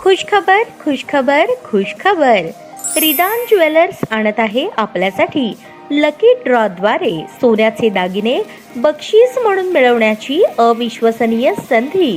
खुशखबर खुशखबर खुशखबर. रिदान jewellers आणत आहे आपल्यासाठी लकी ड्रॉद्वारे सोन्याचे दागिने बक्षीस म्हणून मिळवण्याची अविश्वसनीय संधी.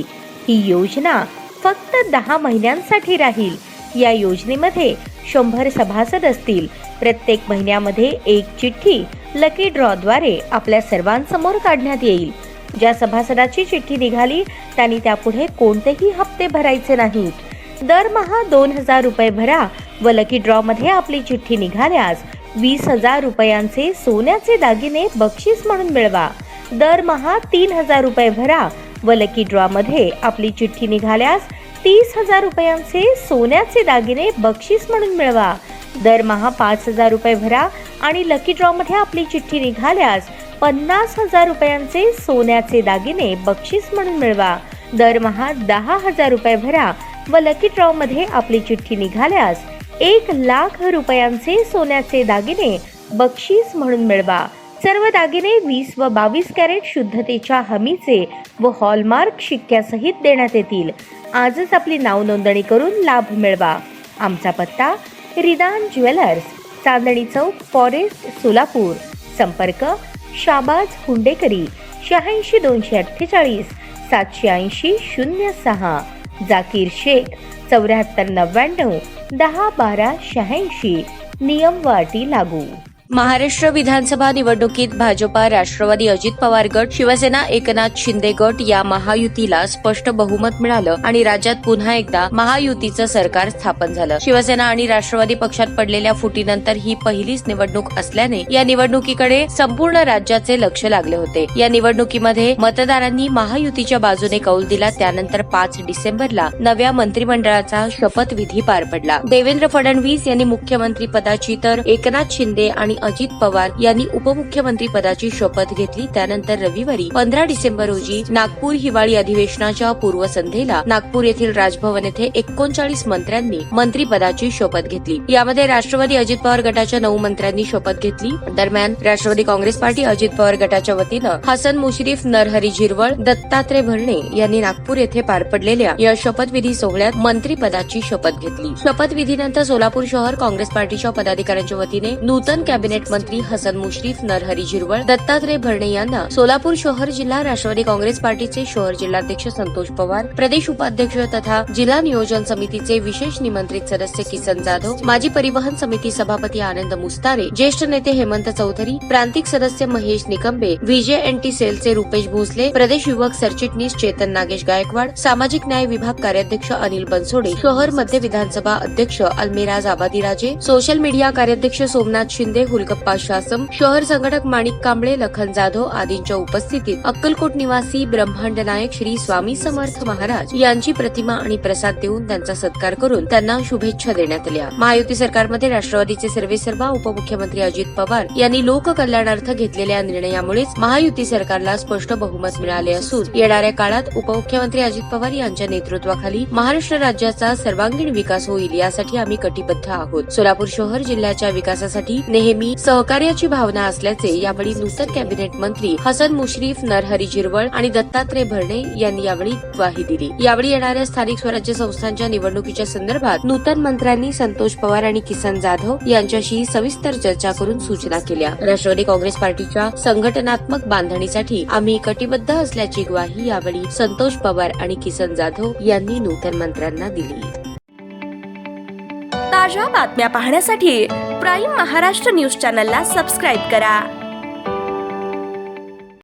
ही योजना फक्त 10 महिन्यांसाठी राहील. या योजनेमध्ये 100 सभासद असतील. प्रत्येक महिन्यामध्ये एक चिठ्ठी लकी ड्रॉद्वारे आपल्या सर्वांसमोर काढण्यात येईल. ज्या सभासदाची चिठ्ठी निघाली त्यांनी त्यापुढे कोणतेही हप्ते भरायचे नाहीत. दरमहा 2000 रुपये भरा व लकी ड्रॉ मध्ये आपली चिठ्ठी निघाल्यास 20,000 रुपयांचे सोन्याचे दागिने बक्षीस म्हणून मिळवा. दरमहा 3000 रुपये भरा व लकी ड्रॉ मध्ये आपली चिठ्ठी निघाल्यास 30,000 रुपयांचे सोन्याचे दागिने बक्षीस म्हणून मिळवा. दरमहा 5,000 रुपये भरा आणि लकी ड्रॉ मध्ये आपली चिठ्ठी निघाल्यास 50,000 रुपयांचे सोन्याचे दागिने बक्षीस म्हणून मिळवा. दरमहा 10,000 रुपये भरा व लकी ड्रॉ मध्ये आपली चिठ्ठी निघाल्यास 1,00,000 रुपयांचे सोन्याचे दागिने बक्षीस म्हणून मिळवा. सर्व दागिने 20 व 22 कॅरेट शुद्धतेच्या हमीचे व हॉलमार्क शिक्क्यासहित देण्यात येतील. आजच आपली नाव नोंदणी करून लाभ मिळवा. आमचा पत्ता रिदान ज्वेलर्स, चांदणी चौक, फॉरेस्ट, सोलापूर. संपर्क शाबाज हुंडेकरी 86 248 780 06. जाकीर शेख 74 99 10 12 86. नियम व अटी लागू. महाराष्ट्र विधानसभा निवडणुकीत भाजपा, राष्ट्रवादी अजित पवार गट, शिवसेना एकनाथ शिंदे गट या महायुतीला स्पष्ट बहुमत मिळालं आणि राज्यात पुन्हा एकदा महायुतीचं सरकार स्थापन झालं. शिवसेना आणि राष्ट्रवादी पक्षात पडलेल्या फुटीनंतर ही पहिलीच निवडणूक असल्याने या निवडणुकीकडे संपूर्ण राज्याचे लक्ष लागले होते. या निवडणुकीमध्ये मतदारांनी महायुतीच्या बाजूने कौल दिला. त्यानंतर 5 डिसेंबरला नव्या मंत्रिमंडळाचा शपथविधी पार पडला. देवेंद्र फडणवीस यांनी मुख्यमंत्री पदाची तर एकनाथ शिंदे आणि अजित पवार यांनी उपमुख्यमंत्री पदाची शपथ घेतली. त्यानंतर रविवारी 15 डिसेंबर रोजी नागपूर हिवाळी अधिवेशनाच्या पूर्वसंध्येला नागपूर येथील राजभवन येथे 39 मंत्र्यांनी मंत्रीपदाची शपथ घेतली. यामध्ये राष्ट्रवादी अजित पवार गटाच्या 9 मंत्र्यांनी शपथ घेतली. दरम्यान राष्ट्रवादी काँग्रेस पार्टी अजित पवार गटाच्या वतीनं हसन मुश्रीफ, नरहरी झिरवळ, दत्तात्रय भरणे यांनी नागपूर येथे पार पडलेल्या या शपथविधी सोहळ्यात मंत्रीपदाची शपथ घेतली. शपथविधीनंतर सोलापूर शहर काँग्रेस पार्टीच्या पदाधिकाऱ्यांच्या वतीने नूतन कॅबिनेट मंत्री हसन मुश्रीफ, नरहरी झिरवळ, दत्तात्रय भरणे यांना सोलापूर शहर जिल्हा राष्ट्रवादी काँग्रेस पार्टीचे शहर जिल्हाध्यक्ष संतोष पवार, प्रदेश उपाध्यक्ष तथा जिल्हा नियोजन समितीचे विशेष निमंत्रित सदस्य किसन जाधव, माजी परिवहन समिती सभापती आनंद मुस्तारे, ज्येष्ठ नेते हेमंत चौधरी, प्रांतिक सदस्य महेश निकंबे, व्हीजेएनटी सेलचे रुपेश भोसले, प्रदेश युवक सरचिटणीस चेतन नागेश गायकवाड, सामाजिक न्याय विभाग कार्याध्यक्ष अनिल बनसोडे, शहर मध्य विधानसभा अध्यक्ष अल्मेराज आबादीराजे, सोशल मीडिया कार्याध्यक्ष सोमनाथ शिंदे, हुलगप्पा शासम, शहर संघटक माणिक कांबळे, लखन जाधव आदींच्या उपस्थितीत अक्कलकोट निवासी ब्रह्मांड नायक श्री स्वामी समर्थ महाराज यांची प्रतिमा आणि प्रसाद देऊन त्यांचा सत्कार करून त्यांना शुभेच्छा देण्यात आल्या. महायुती सरकारमध्ये राष्ट्रवादीचे सर्वेसर्वा उपमुख्यमंत्री अजित पवार यांनी लोककल्याणार्थ घेतलेल्या निर्णयामुळेच महायुती सरकारला स्पष्ट बहुमत मिळाले असून येणाऱ्या काळात उपमुख्यमंत्री अजित पवार यांच्या नेतृत्वाखाली महाराष्ट्र राज्याचा सर्वांगीण विकास होईल यासाठी आम्ही कटिबद्ध आहोत. सोलापूर शहर जिल्ह्याच्या विकासासाठी नेहमी सहकार्याची भावना असल्याचे यावेळी नूतन कॅबिनेट मंत्री हसन मुश्रीफ, नरहरी झिरवळ आणि दत्तात्रय भरणे यांनी यावेळी ग्वाही दिली. यावेळी येणाऱ्या स्थानिक स्वराज्य संस्थांच्या निवडणुकीच्या संदर्भात नूतन मंत्र्यांनी संतोष पवार आणि किसन जाधव यांच्याशी सविस्तर चर्चा करून सूचना केल्या. राष्ट्रवादी काँग्रेस पार्टीच्या संघटनात्मक बांधणीसाठी आम्ही कटिबद्ध असल्याची ग्वाही यावेळी संतोष पवार आणि किसन जाधव यांनी नूतन मंत्र्यांना दिली. ताज्या बातम्या पाहण्यासाठी प्राईम महाराष्ट्र न्यूज चॅनलला सबस्क्राईब करा.